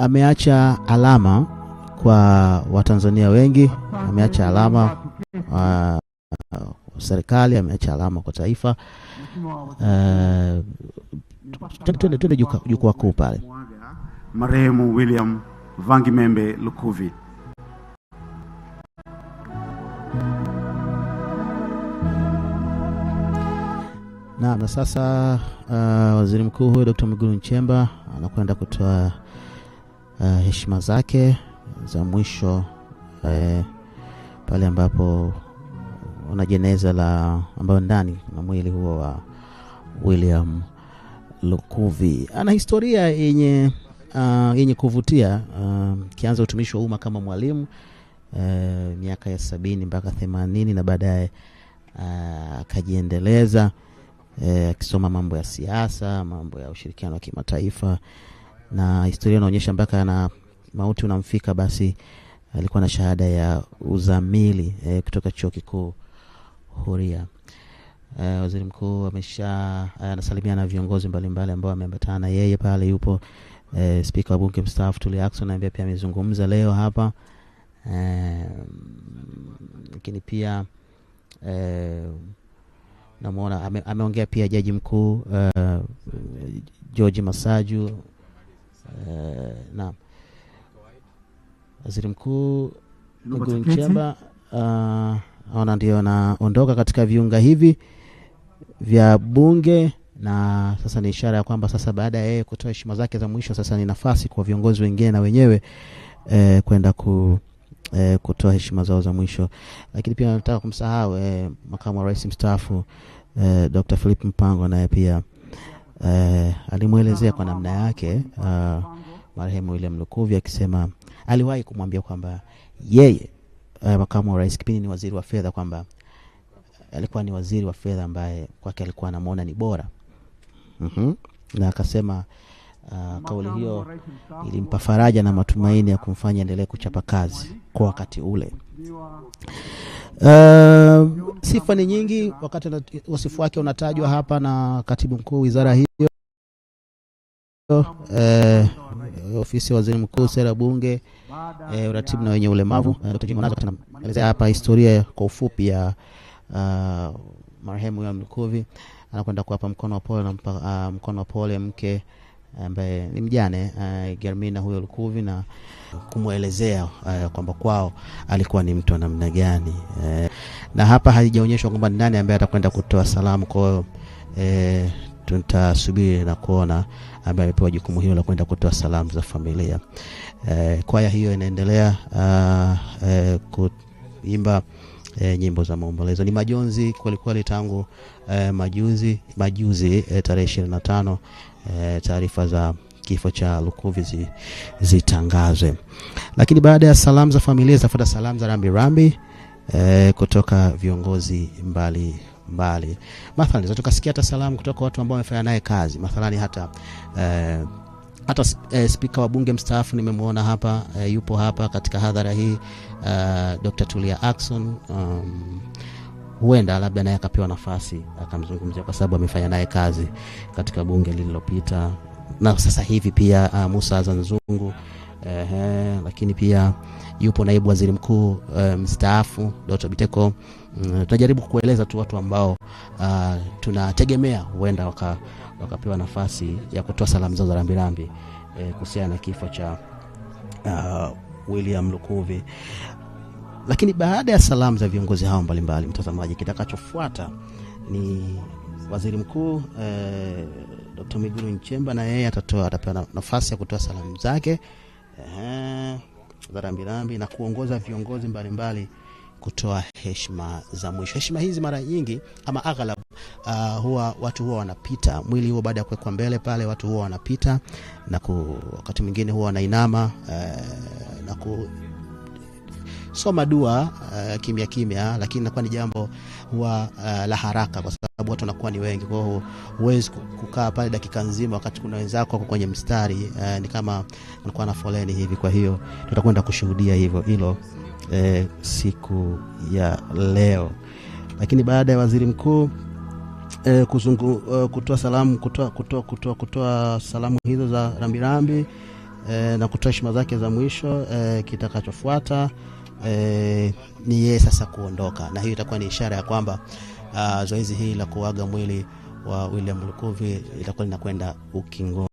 ameacha alama kwa Watanzania wengi, ameacha alama serikali, ameacha alama kwa taifa. Twende jukwaa kuu pale. Marehemu William Vangimembe Lukuvi. Na sasa Waziri Mkuu huyo Dr. Mwigulu Nchemba anakwenda kutoa heshima zake za mwisho pale ambapo una jeneza la ambayo ndani na mwili huo wa William Lukuvi. Ana historia yenye kuvutia, kianza utumishi wa umma kama mwalimu miaka ya 70 mpaka 80 na baadaye akajiendeleza akisoma mambo ya siasa, mambo ya ushirikiano wa kimataifa, na historia inaonyesha mpaka na mauti unamfika basi alikuwa na shahada ya uzamili kutoka Chuo Kikuu Huria. Waziri Mkuu anasalimia na viongozi mbalimbali ambao wameambatana yeye pale. Yupo Speaker wa Bunge mstaafu Tulia Ackson ambaye pia amezungumza leo hapa, lakini pia namuona ameongea pia Jaji Mkuu George Masaju. Na Waziri Mkuu Mwigulu Nchemba ona ndio anaondoka katika viunga hivi vya bunge, na sasa ni ishara ya kwamba sasa baada ya yeye kutoa heshima zake za mwisho, sasa ni nafasi kwa viongozi wengine na wenyewe kwenda kutoa heshima zao za mwisho. Lakini pia nataka kumsahau makamu wa rais mstaafu Dr. Philip Mpango, naye pia alimuelezea kwa namna yake marehemu William Lukuvi, akisema aliwahi kumwambia kwamba yeye makamu wa rais kipindi ni waziri wa fedha, kwamba alikuwa ni waziri wa fedha ambaye kwake alikuwa anamuona ni bora. Na akasema kauli hiyo ilimpa faraja na matumaini ya kumfanya endelee kuchapa kazi kwa wakati ule. Sifa ni nyingi, wakati wasifu wake unatajwa hapa na katibu mkuu wizara hiyo, ofisi ya waziri mkuu, sera bunge, uratibu na wenye ulemavu. Dr. Jimmy Mnazo anaelezea hapa historia kwa ufupi ya marehemu William Lukuvi. Anakwenda kuwapa mkono wa pole na mkono wa pole mke ambaye ni mjane Germina huyo Lukuvi, na kumuelezea kwamba kwao alikuwa ni mtu wa namna gani. Na hapa haijaonyeshwa kwamba nani ambaye atakwenda kutoa salamu, kwa hiyo tutasubiri na kuona ambaye amepewa jukumu hilo la kwenda kutoa salamu za familia. Kwaya hiyo inaendelea kuimba nyimbo za maombolezo. Ni majonzi kweli tangu majuzi tarehe 25 taarifa za kifo cha Lukuvi zitangazwe. Lakini baada ya salamu za familia zafuata salamu za rambirambi kutoka viongozi mbali. Mathalani tukasikia hata salamu kutoka watu ambao wamefanya naye kazi. Mathalani hata Speaker wa Bunge mstaafu nimemuona hapa, yupo hapa katika hadhara hii, Dr. Tulia Ackson. Huenda labda naye akapewa nafasi akamzungumzia kwa sababu amefanya naye kazi katika bunge lililopita. Na sasa hivi pia Musa Azan Zungu, lakini pia yupo naibu waziri mkuu mstaafu Dr. Biteko. Tunajaribu kueleza tu watu ambao tunategemea huenda wakapewa nafasi ya kutoa salamu zao za rambirambi kuhusiana na kifo cha William Lukuvi. Lakini baada ya salamu za viongozi hao mbalimbali, mtazamaji, kitakachofuata ni waziri mkuu Dr. Mwigulu Nchemba, na yeye atapewa nafasi ya kutoa salamu zake za rambirambi na kuongoza viongozi mbalimbali kutoa heshima za mwisho. Heshima hizi mara nyingi ama aghalabu watu huwa wanapita mwili huo baada ya kuwekwa mbele pale, watu huwa wanapita na wakati mwingine huwa wanainama na soma dua kimya, lakini inakuwa ni jambo huwa la haraka kwa sababu watu wanakuwa ni wengi. Kwa hiyo huwezi kukaa pale dakika nzima wakati kuna wenzako wako kwenye mstari, ni kama unakuwa na foleni hivi. Kwa hiyo tutakwenda kushuhudia hilo siku ya leo. Lakini baada ya waziri mkuu kutoa salamu hizo za rambirambi, na kutoa heshima zake za mwisho. Kitakachofuata ni yeye sasa kuondoka, na hiyo itakuwa ni ishara ya kwamba zoezi hili la kuaga mwili wa William Lukuvi itakuwa linakwenda ukingoni.